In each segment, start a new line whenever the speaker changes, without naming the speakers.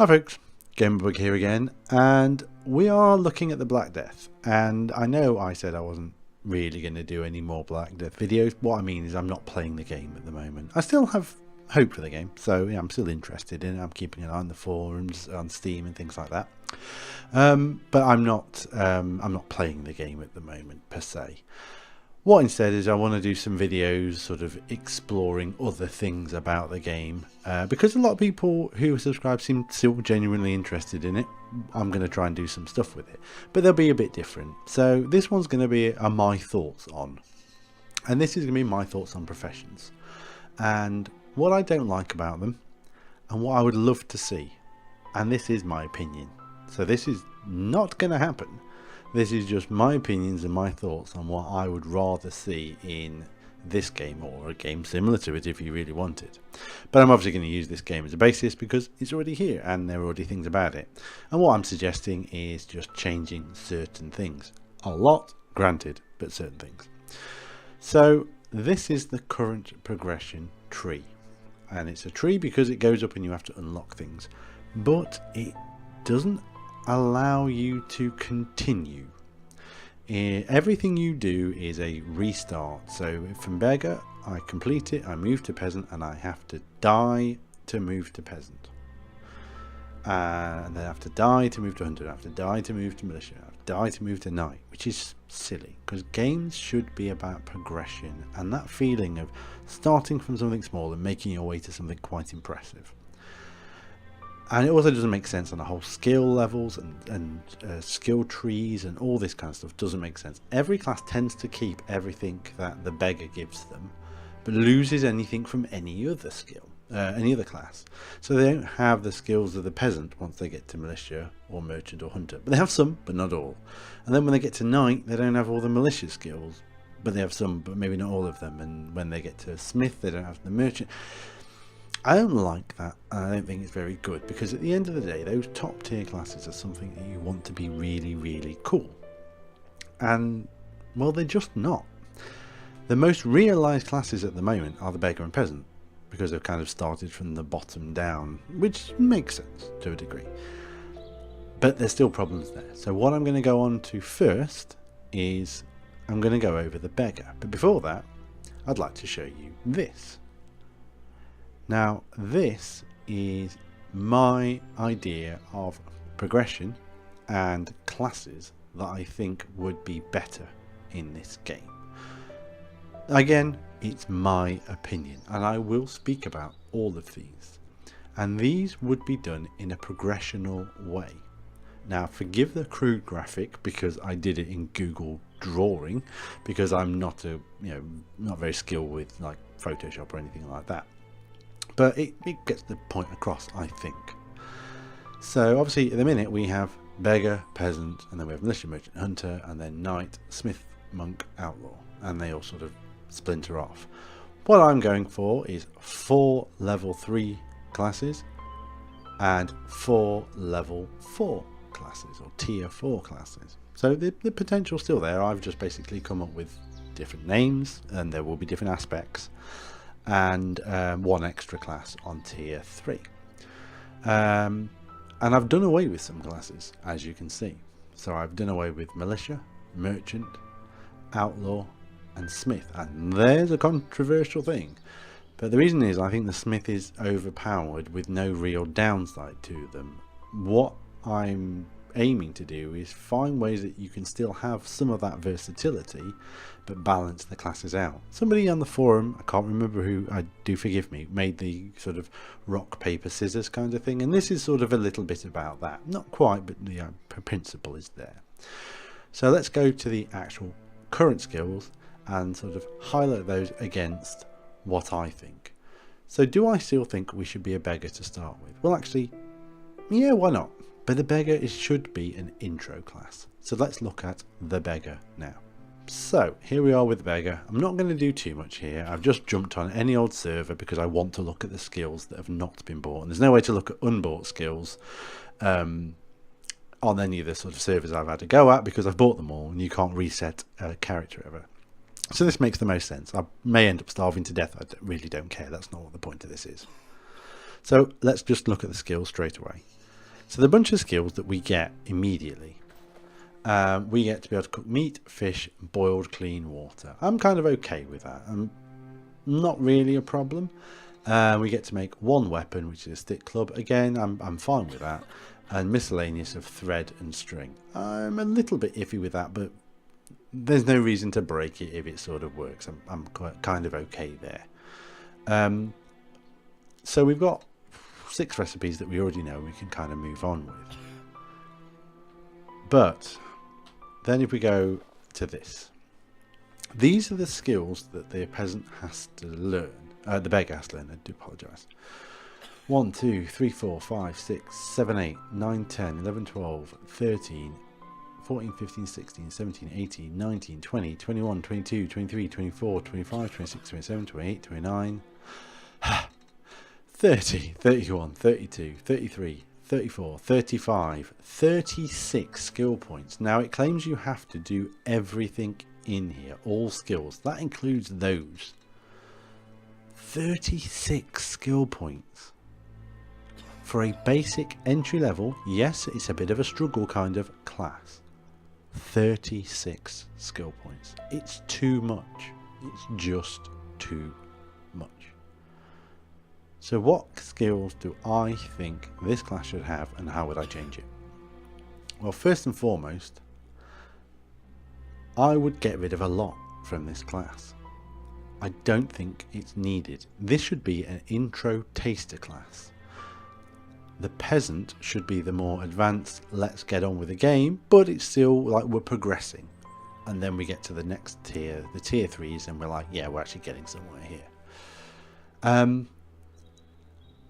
Hi folks, Gamerbug here again, and we are looking at the Black Death. And I know I said I wasn't really going to do any more Black Death videos. What I mean is I'm not playing the game at the moment. I still have hope for the game, so yeah, I'm still interested in it. I'm keeping an eye on the forums, on Steam and things like that. But I'm not playing the game at the moment per se. What instead is I want to do some videos sort of exploring other things about the game, because a lot of people who subscribe seem still genuinely interested in it. I'm going to try and do some stuff with it, but they'll be a bit different. So this one's going to be my thoughts on, and this is going to be my thoughts on professions and what I don't like about them and what I would love to see. And this is my opinion, so this is not going to happen. This is just my opinions and my thoughts on what I would rather see in this game, or a game similar to it if you really want it. But I'm obviously going to use this game as a basis because it's already here and there are already things about it. And what I'm suggesting is just changing certain things. A lot, granted, but certain things. So this is the current progression tree. And it's a tree because it goes up and you have to unlock things. But it doesn't allow you to continue. Everything you do is a restart. So from Beggar, I complete it, I move to Peasant, and I have to die to move to Peasant. And then I have to die to move to Hunter, I have to die to move to Militia, I have to die to move to Knight, which is silly, because games should be about progression and that feeling of starting from something small and making your way to something quite impressive. And it also doesn't make sense on the whole skill levels and skill trees and all this kind of stuff doesn't make sense. Every class tends to keep everything that the Beggar gives them, but loses anything from any other skill, any other class. So they don't have the skills of the Peasant once they get to Militia or Merchant or Hunter. But they have some, but not all. And then when they get to Knight, they don't have all the Militia skills, but they have some, but maybe not all of them. And when they get to Smith, they don't have the Merchant. I don't like that, and I don't think it's very good, because at the end of the day, those top tier classes are something that you want to be really, really cool. And, well, they're just not. The most realised classes at the moment are the Beggar and Peasant, because they've kind of started from the bottom down, which makes sense to a degree. But there's still problems there. So what I'm going to go on to first is I'm going to go over the Beggar. But before that, I'd like to show you this. Now, this is my idea of progression and classes that I think would be better in this game. Again, it's my opinion, and I will speak about all of these. And these would be done in a progressional way. Now, forgive the crude graphic because I did it in Google Drawing, because I'm not not very skilled with like Photoshop or anything like that. But it gets the point across, I think. So obviously at the minute we have Beggar, Peasant, and then we have Militia, Merchant, Hunter, and then Knight, Smith, Monk, Outlaw, and they all sort of splinter off. What I'm going for is 4 level 3 classes and 4 level 4 classes, or tier 4 classes. So the potential's still there. I've just basically come up with different names, and there will be different aspects, and 1 extra class on tier 3. And I've done away with some classes, as you can see. So I've done away with Militia, Merchant, Outlaw, and Smith. And there's a controversial thing, but the reason is I think the Smith is overpowered with no real downside to them. What I'm aiming to do is find ways that you can still have some of that versatility but balance the classes out. Somebody on the forum, I can't remember who, do forgive me, made the sort of rock paper scissors kind of thing, and this is sort of a little bit about that. Not quite, but the principle is there. So let's go to the actual current skills and sort of highlight those against what I think. So do I still think we should be a Beggar to start with? Well, actually, yeah, why not? But the Beggar should be an intro class. So let's look at the Beggar now. So here we are with the Beggar. I'm not going to do too much here. I've just jumped on any old server because I want to look at the skills that have not been bought. And there's no way to look at unbought skills on any of the sort of servers I've had to go at, because I've bought them all and you can't reset a character ever. So this makes the most sense. I may end up starving to death. I really don't care. That's not what the point of this is. So let's just look at the skills straight away. So the bunch of skills that we get immediately. We get to be able to cook meat, fish, boiled clean water. I'm kind of okay with that. Not really a problem. We get to make one weapon, which is a stick club. Again, I'm fine with that. And miscellaneous of thread and string. I'm a little bit iffy with that, but there's no reason to break it if it sort of works. I'm kind of okay there. So we've got 6 recipes that we already know we can kind of move on with. But then if we go to this, these are the skills that the peasant has to learn. The beggar has to learn. I do apologise. 1, 2, 3, 4, 5, 6, 7, 8, 9, 10, 11, 12, 13, 14, 15, 16, 17, 18, 19, 20, 21, 22, 23, 24, 25, 26, 27, 28, 29, 30, 31, 32, 33, 34, 35, 36 skill points. Now it claims you have to do everything in here, all skills. That includes those. 36 skill points. For a basic entry level, yes, it's a bit of a struggle kind of class. 36 skill points. It's too much. It's just too much. So what skills do I think this class should have, and how would I change it? Well, first and foremost, I would get rid of a lot from this class. I don't think it's needed. This should be an intro taster class. The peasant should be the more advanced, let's get on with the game, but it's still like we're progressing. And then we get to the next tier, the tier 3s, and we're like, yeah, we're actually getting somewhere here.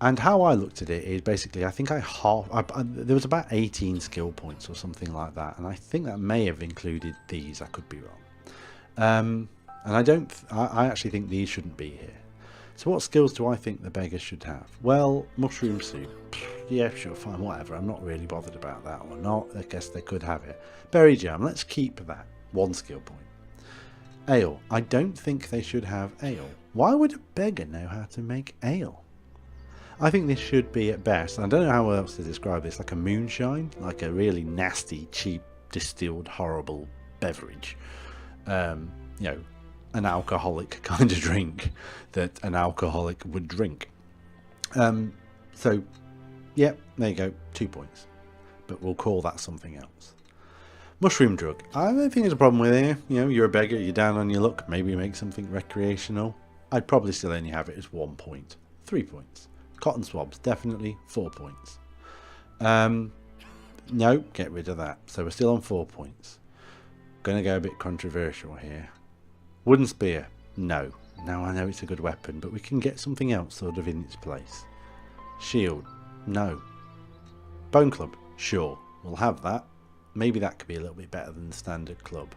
And how I looked at it is basically, I think there was about 18 skill points or something like that. And I think that may have included these, I could be wrong. And I actually think these shouldn't be here. So what skills do I think the beggars should have? Well, mushroom soup. Yeah, sure, fine, whatever. I'm not really bothered about that or not. I guess they could have it. Berry jam, let's keep that. 1 skill point. Ale. I don't think they should have ale. Why would a beggar know how to make ale? I think this should be at best, I don't know how else to describe this, like a moonshine, like a really nasty, cheap, distilled, horrible beverage. You know, an alcoholic kind of drink that an alcoholic would drink. So, yeah, there you go, 2 points. But we'll call that something else. Mushroom drug. I don't think there's a problem with it. You know, you're a beggar, you're down on your luck, maybe make something recreational. I'd probably still only have it as 1 point. 3 points. Cotton swabs, definitely 4 points. No, get rid of that. So we're still on 4 points. Gonna go a bit controversial here. Wooden spear, no. Now I know it's a good weapon, but we can get something else sort of in its place. Shield, no. Bone club, sure, we'll have that. Maybe that could be a little bit better than the standard club.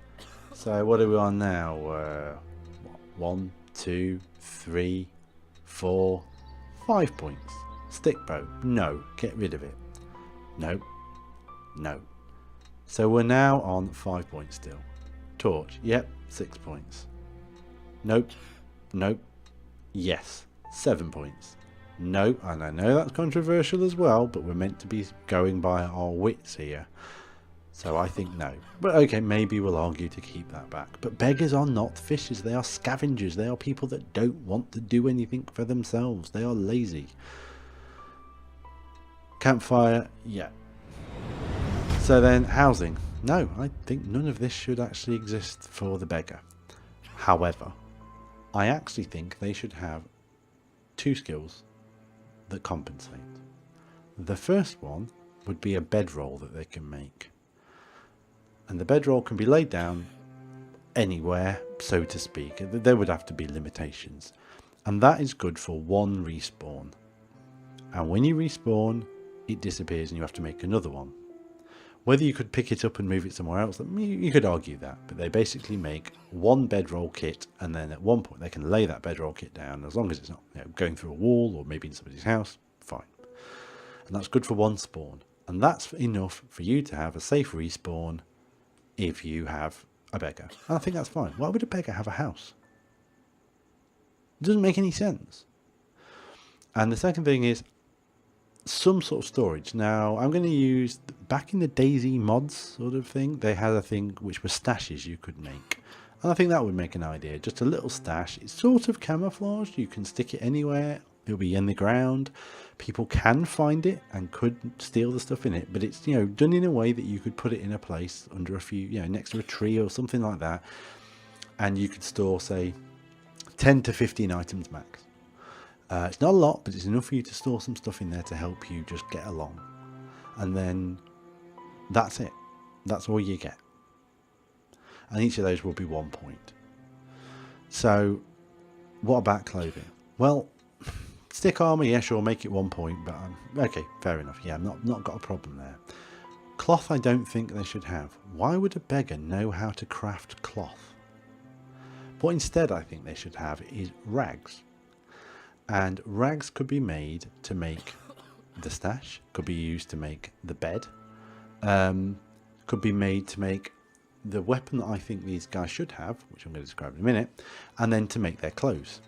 So what are we on now? 1, 2, 3, 4, 5 points. Stick bow, no, get rid of it. No, no. So we're now on 5 points still. Torch, yep, 6 points. Nope, nope, yes, 7 points. No, and I know that's controversial as well, but we're meant to be going by our wits here. So I think no. But okay, maybe we'll argue to keep that back. But beggars are not fishers, they are scavengers. They are people that don't want to do anything for themselves. They are lazy. Campfire, yeah. So then, housing. No, I think none of this should actually exist for the beggar. However, I actually think they should have 2 skills that compensate. The first one would be a bedroll that they can make. And the bedroll can be laid down anywhere, so to speak. There would have to be limitations. And that is good for 1 respawn. And when you respawn, it disappears and you have to make another one. Whether you could pick it up and move it somewhere else, you could argue that. But they basically make 1 bedroll kit, and then at one point they can lay that bedroll kit down, as long as it's not going through a wall or maybe in somebody's house, fine. And that's good for 1 spawn. And that's enough for you to have a safe respawn if you have a beggar. And I think that's fine. Why would a beggar have a house? It doesn't make any sense. And the second thing is, some sort of storage. Now I'm going to use, back in the Daisy mods sort of thing, they had a thing which was stashes you could make, and I think that would make an idea. Just a little stash. It's sort of camouflaged, you can stick it anywhere, it'll be in the ground, people can find it and could steal the stuff in it, but it's, you know, done in a way that you could put it in a place under a few, you know, next to a tree or something like that, and you could store, say, 10 to 15 items max. It's not a lot, but it's enough for you to store some stuff in there to help you just get along. And then that's it. That's all you get. And each of those will be 1 point. So what about clothing? Well, stick armor, yeah, sure, make it 1 point, but okay, fair enough. Yeah, I've not got a problem there. Cloth, I don't think they should have. Why would a beggar know how to craft cloth? What instead I think they should have is rags. And rags could be made to make the stash, could be used to make the bed, could be made to make the weapon that I think these guys should have, which I'm going to describe in a minute, and then to make their clothes.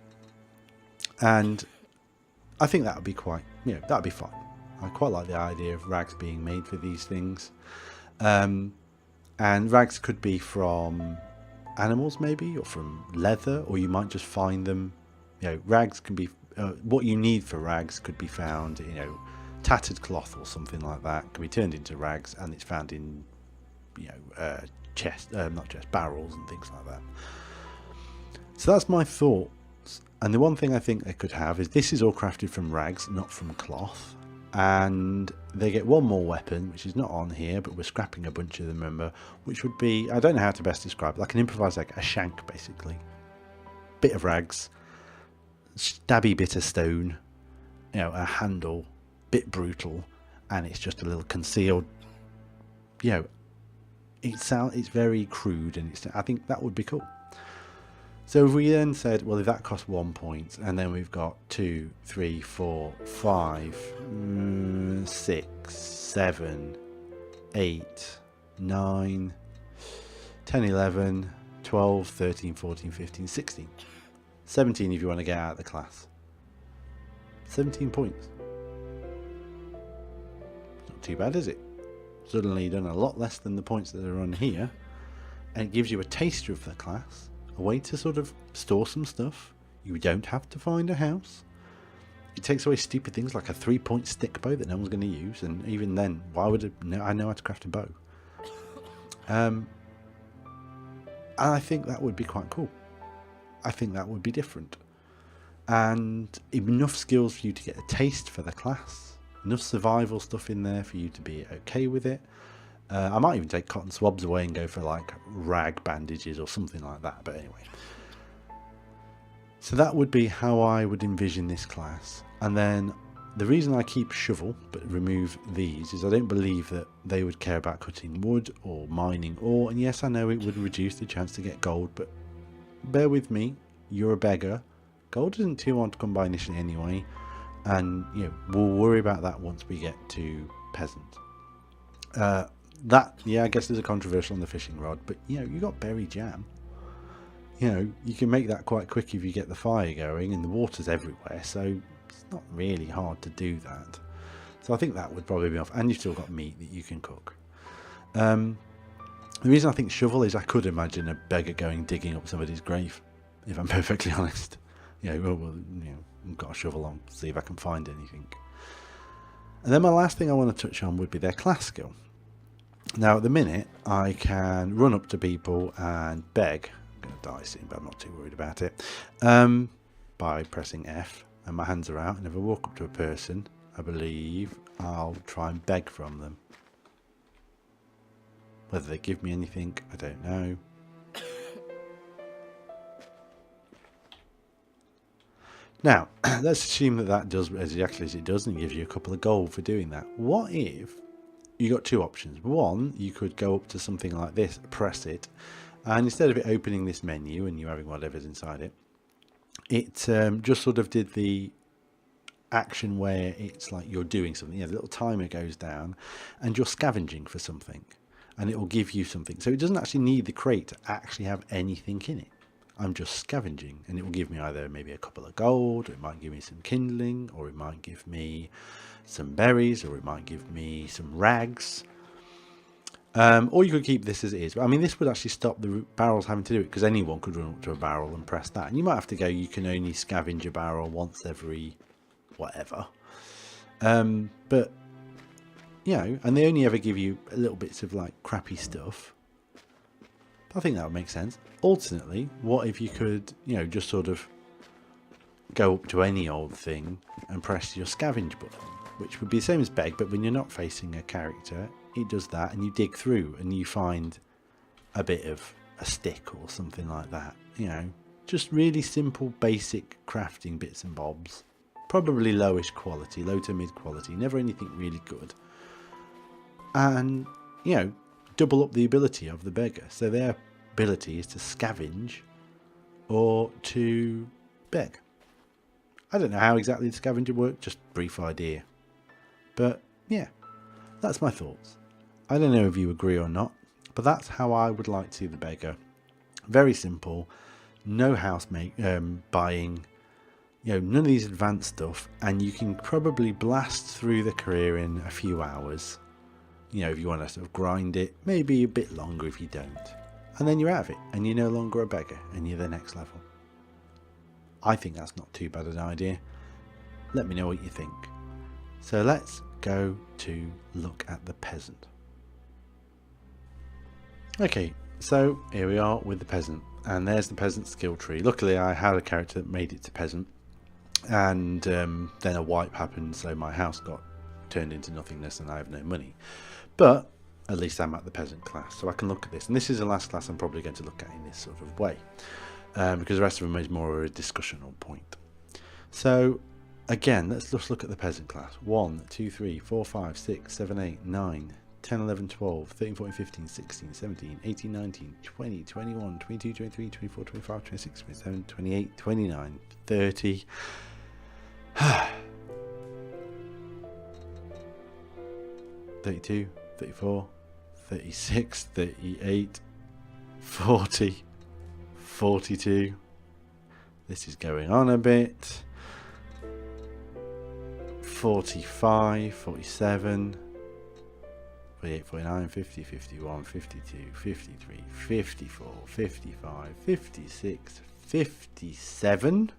And I think that would be quite, you know, that would be fun. I quite like the idea of rags being made for these things. And rags could be from animals maybe, or from leather, or you might just find them, you know, rags can be, what you need for rags could be found, you know, tattered cloth or something like that can be turned into rags, and it's found in, you know, barrels and things like that. So that's my thoughts. And the one thing I think they could have is, this is all crafted from rags, not from cloth, and they get one more weapon which is not on here, but we're scrapping a bunch of them, remember, which would be, I don't know how to best describe it, like an improvised, like a shank basically, bit of rags, stabby bit of stone, you know, a handle, bit brutal, and it's just a little concealed, you know, it's very crude, and I think that would be cool. So if we then said, well, if that costs 1 point, and then we've got 2, 3, 4, 5, 6, 7, 8, 9, 10, 11, 12, 13, 14, 15, 16. 17 if you want to get out of the class. 17 points. Not too bad, is it? Suddenly you've done a lot less than the points that are on here, and it gives you a taster of the class, a way to sort of store some stuff. You don't have to find a house. It takes away stupid things like a 3-point stick bow that no one's going to use, and even then, why would I know how to craft a bow? And I think that would be quite cool. I think that would be different, and enough skills for you to get a taste for the class, enough survival stuff in there for you to be okay with it. I might even take cotton swabs away and go for like rag bandages or something like that, but anyway. So that would be how I would envision this class. And then the reason I keep shovel but remove these is I don't believe that they would care about cutting wood or mining ore, and yes, I know it would reduce the chance to get gold, but bear with me, you're a beggar. Gold isn't too hard to come by initially anyway, and you know, we'll worry about that once we get to peasant. That, yeah, I guess there's a controversial on the fishing rod, but you know, you got berry jam. You know, you can make that quite quick if you get the fire going, and the water's everywhere, so it's not really hard to do that. So I think that would probably be off, and you've still got meat that you can cook. The reason I think shovel is I could imagine a beggar going digging up somebody's grave, if I'm perfectly honest. You know, well, you know, I've got a shovel on, see if I can find anything. And then my last thing I want to touch on would be their class skill. Now at the minute I can run up to people and beg. I'm going to die soon, but I'm not too worried about it, by pressing F, and my hands are out, and if I walk up to a person, I believe I'll try and beg from them. Whether they give me anything, I don't know. Now, let's assume that that does exactly as it does and gives you a couple of gold for doing that. What if you got two options? One, you could go up to something like this, press it, and instead of it opening this menu and you having whatever's inside it, it just sort of did the action where it's like you're doing something. Yeah, the little timer goes down and you're scavenging for something, and it will give you something. So it doesn't actually need the crate to actually have anything in it. I'm just scavenging, and it will give me either maybe a couple of gold, or it might give me some kindling, or it might give me some berries, or it might give me some rags. Or you could keep this as it is. I mean, this would actually stop the barrels having to do it, because anyone could run up to a barrel and press that. And you might have to go, you can only scavenge a barrel once every whatever. But, you know, and they only ever give you little bits of like crappy stuff. I think that would make sense. Alternately, what if you could, you know, just sort of go up to any old thing and press your scavenge button, which would be the same as beg, but when you're not facing a character, it does that, and you dig through and you find a bit of a stick or something like that. You know, just really simple, basic crafting bits and bobs. Probably lowish quality, low to mid quality, never anything really good. And, you know, double up the ability of the beggar. So their ability is to scavenge or to beg. I don't know how exactly the scavenger works, just brief idea. But yeah, that's my thoughts. I don't know if you agree or not, but that's how I would like to see the beggar. Very simple, no house buying, you know, none of these advanced stuff, and you can probably blast through the career in a few hours. You know, if you want to sort of grind it, maybe a bit longer if you don't. And then you're out of it, and you're no longer a beggar, and you're the next level. I think that's not too bad an idea. Let me know what you think. So let's go to look at the peasant. Okay, so here we are with the peasant, and there's the peasant skill tree. Luckily I had a character that made it to peasant, and then a wipe happened, so my house got turned into nothingness and I have no money. But at least I'm at the peasant class, so I can look at this, and this is the last class I'm probably going to look at in this sort of way, because the rest of them is more a discussional point. So again, let's just look at the peasant class. 1, 2, 3, 4, 5, 6, 7, 8, 9, 10, 11, 12, 13, 14, 15, 16, 17, 18, 19, 20, 21, 22, 23, 24, 25, 26, 27, 28, 29, 30. 32, 34, 36, 38, 40, 42. This is going on a bit. 45, 47, 48, 49, 50, 51, 52, 53, 54, 55, 56, 57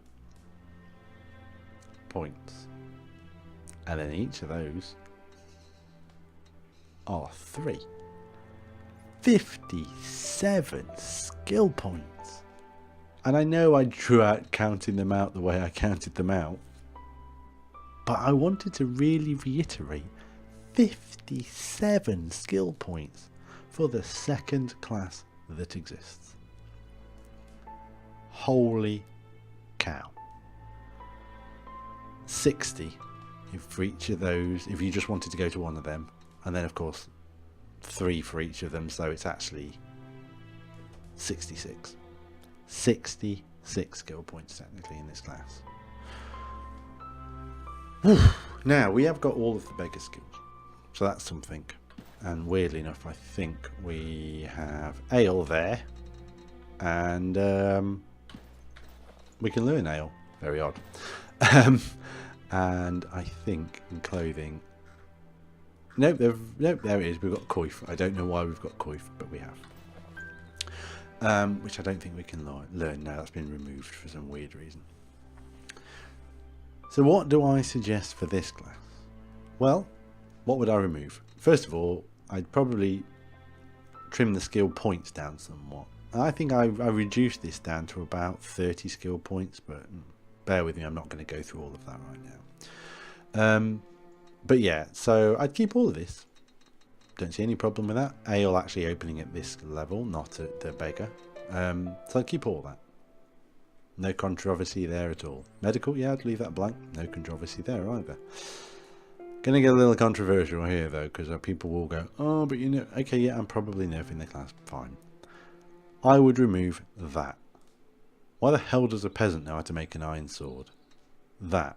points. And then each of those are 3. 57 skill points. And I know I drew out counting them out the way I counted them out, but I wanted to really reiterate 57 skill points for the second class that exists. Holy cow. 60 if for each of those, if you just wanted to go to one of them, and then of course 3 for each of them, so it's actually 66. 66 skill points technically in this class. Now we have got all of the beggar skills, so that's something. And weirdly enough, I think we have ale there, and we can learn ale. Very odd. And I think in clothing, nope, there it is. We've got coif. I don't know why we've got coif, but we have. Which I don't think we can learn now. That's been removed for some weird reason. So what do I suggest for this class? Well, what would I remove? First of all, I'd probably trim the skill points down somewhat. I think I reduced this down to about 30 skill points, but bear with me, I'm not going to go through all of that right now. But yeah, so I'd keep all of this. Don't see any problem with that. Ale actually opening at this level, not at the beggar. So I'd keep all that. No controversy there at all. Medical, yeah, I'd leave that blank. No controversy there either. Gonna get a little controversial here though, because people will go, oh, but you know, okay, yeah, I'm probably nerfing the class. Fine. I would remove that. Why the hell does a peasant know how to make an iron sword? That.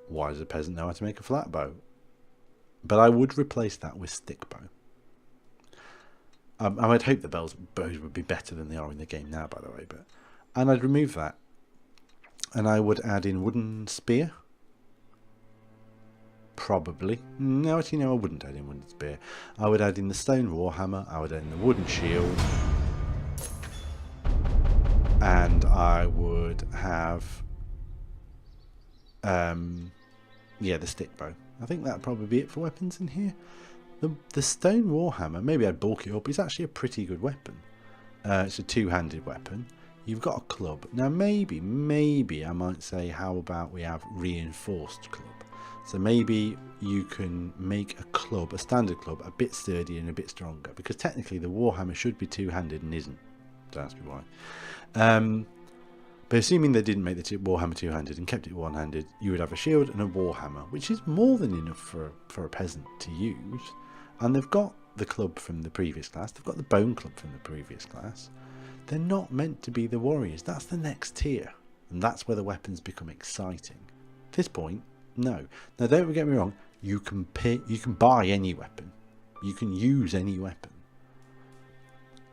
Why does a peasant know how to make a flat bow? But I would replace that with stick bow. I would hope the bows would be better than they are in the game now, by the way, but And I'd remove that. And I would add in wooden spear. Probably. No, actually, no, I wouldn't add in wooden spear. I would add in the stone warhammer. I would add in the wooden shield. And I would have, yeah, the stick bow. I think that'd probably be it for weapons in here. The stone warhammer, maybe I'd bulk it up. It's actually a pretty good weapon. It's a two-handed weapon. You've got a club. Now maybe I might say, how about we have reinforced club? So maybe you can make a club, a standard club, a bit sturdier and a bit stronger. Because technically the warhammer should be two-handed and isn't. Don't ask me why. But assuming they didn't make the warhammer two-handed and kept it one-handed, you would have a shield and a warhammer, which is more than enough for a peasant to use. And they've got the club from the previous class. They've got the bone club from the previous class. They're not meant to be the warriors. That's the next tier. And that's where the weapons become exciting. At this point, no. Now, don't get me wrong. You can buy any weapon. You can use any weapon.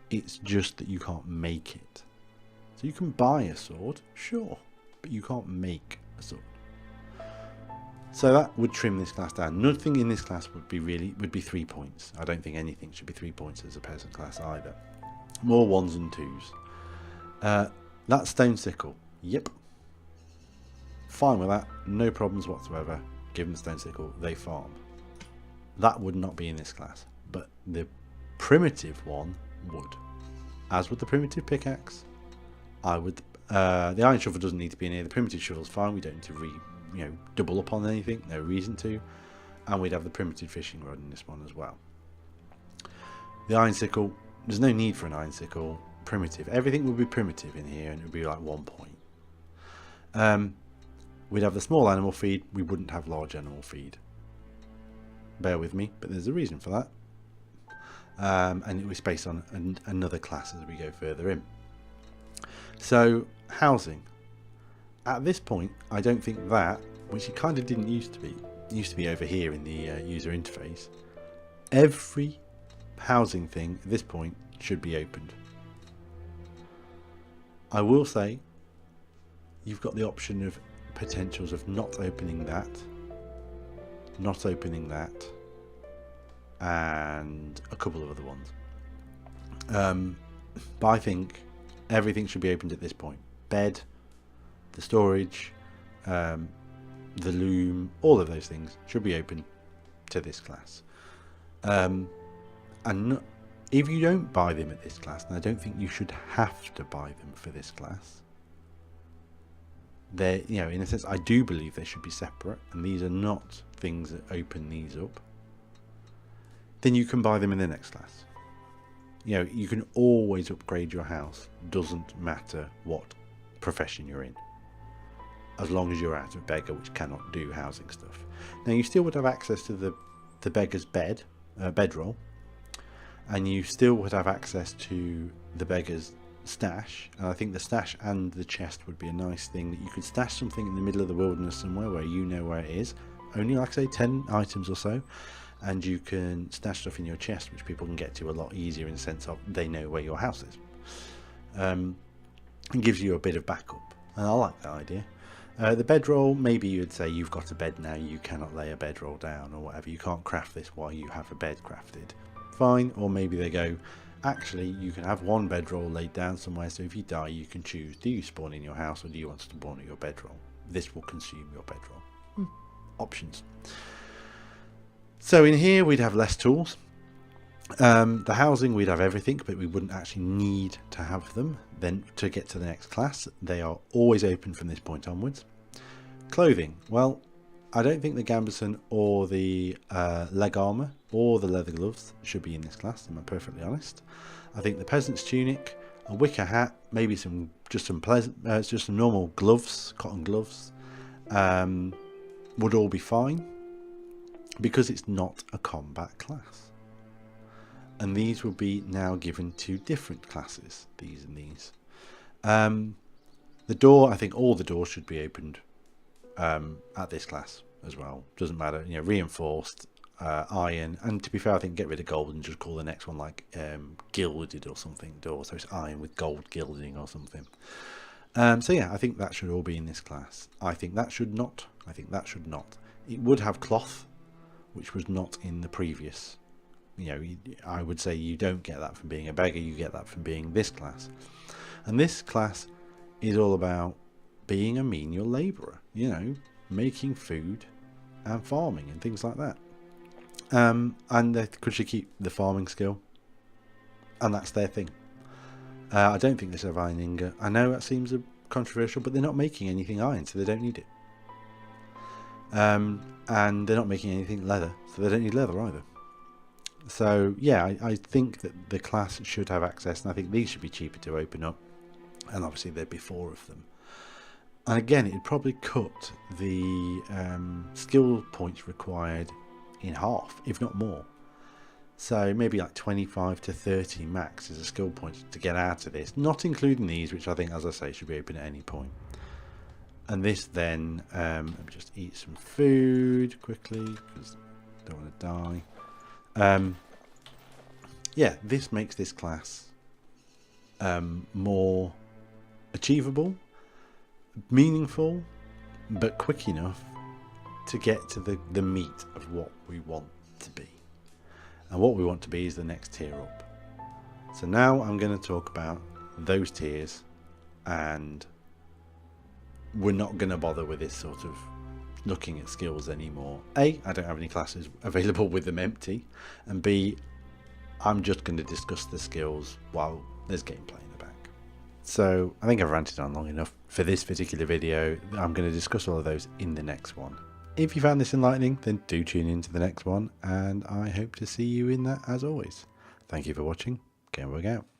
It's just that you can't make it. So you can buy a sword, sure, but you can't make a sword. So that would trim this class down. Nothing in this class would be 3 points. I don't think anything should be 3 points as a peasant class either. More 1s and 2s. That stone sickle, yep. Fine with that, no problems whatsoever. Give them the stone sickle, they farm. That would not be in this class, but the primitive one would. As with the primitive pickaxe, I would. The iron shovel doesn't need to be in here. The primitive shovel's fine. We don't need to double up on anything. No reason to. And we'd have the primitive fishing rod in this one as well. The iron sickle. There's no need for an iron sickle. Primitive. Everything would be primitive in here, and it would be like 1 point. We'd have the small animal feed. We wouldn't have large animal feed. Bear with me, but there's a reason for that. And it was based on another class as we go further in. So, housing. At this point, I don't think that, which it kind of didn't used to be, it used to be over here in the user interface, every housing thing at this point should be opened. I will say, you've got the option of potentials of not opening that, and a couple of other ones. But I think everything should be opened at this point. Bed, the storage, the loom, all of those things should be open to this class. And if you don't buy them at this class, and I don't think you should have to buy them for this class, they're, in a sense, I do believe they should be separate, and these are not things that open these up. Then you can buy them in the next class. You can always upgrade your house. Doesn't matter what profession you're in, as long as you're out of beggar, which cannot do housing stuff. Now you still would have access to the beggar's bedroll, and you still would have access to the beggar's stash. And I think the stash and the chest would be a nice thing, that you could stash something in the middle of the wilderness somewhere where you know where it is. Only, like I say, 10 items or so. And you can stash stuff in your chest, which people can get to a lot easier in the sense of they know where your house is. It gives you a bit of backup, and I like that idea. The bedroll, maybe you'd say you've got a bed now, you cannot lay a bedroll down or whatever. You can't craft this while you have a bed crafted. Fine. Or maybe they go, actually, you can have one bedroll laid down somewhere, so if you die, you can choose, do you spawn in your house or do you want to spawn at your bedroll? This will consume your bedroll. Options. So in here we'd have less tools. The housing, we'd have everything, but we wouldn't actually need to have them. Then to get to the next class, they are always open from this point onwards. Clothing, well, I don't think the gambeson or the leg armor or the leather gloves should be in this class, if I'm perfectly honest. I think the peasant's tunic, a wicker hat, maybe just some normal gloves, cotton gloves, would all be fine, because it's not a combat class. And these will be now given to different classes, these and these. The door, I think all the doors should be opened at this class as well. Doesn't matter, reinforced, iron, and to be fair, I think get rid of gold and just call the next one like gilded or something door, so it's iron with gold gilding or something. So yeah, I think that should all be in this class. I think that should not. I think that should not. It would have cloth, which was not in the previous. You know, I would say you don't get that from being a beggar, you get that from being this class. And this class is all about being a menial labourer, you know, making food and farming and things like that. And they could you keep the farming skill, and that's their thing. I don't think they have iron ingot. I know that seems controversial, but they're not making anything iron, so they don't need it. And they're not making anything leather, so they don't need leather either. So yeah, I think that the class should have access, and I think these should be cheaper to open up, and obviously there'd be 4 of them. And again, it'd probably cut the skill points required in half, if not more. So maybe like 25 to 30 max is a skill point to get out of this, not including these, which I think, as I say, should be open at any point. And this then, let me just eat some food quickly because I don't want to die. Yeah, this makes this class more achievable, meaningful, but quick enough to get to the meat of what we want to be. And what we want to be is the next tier up. So now I'm going to talk about those tiers, and we're not going to bother with this sort of looking at skills anymore. A, I don't have any classes available with them empty, and B, I'm just going to discuss the skills while there's gameplay in the back. So I think I've ranted on long enough for this particular video. I'm going to discuss all of those in the next one. If you found this enlightening, then do tune in to the next one, and I hope to see you in that as always. Thank you for watching. Gamerbug out.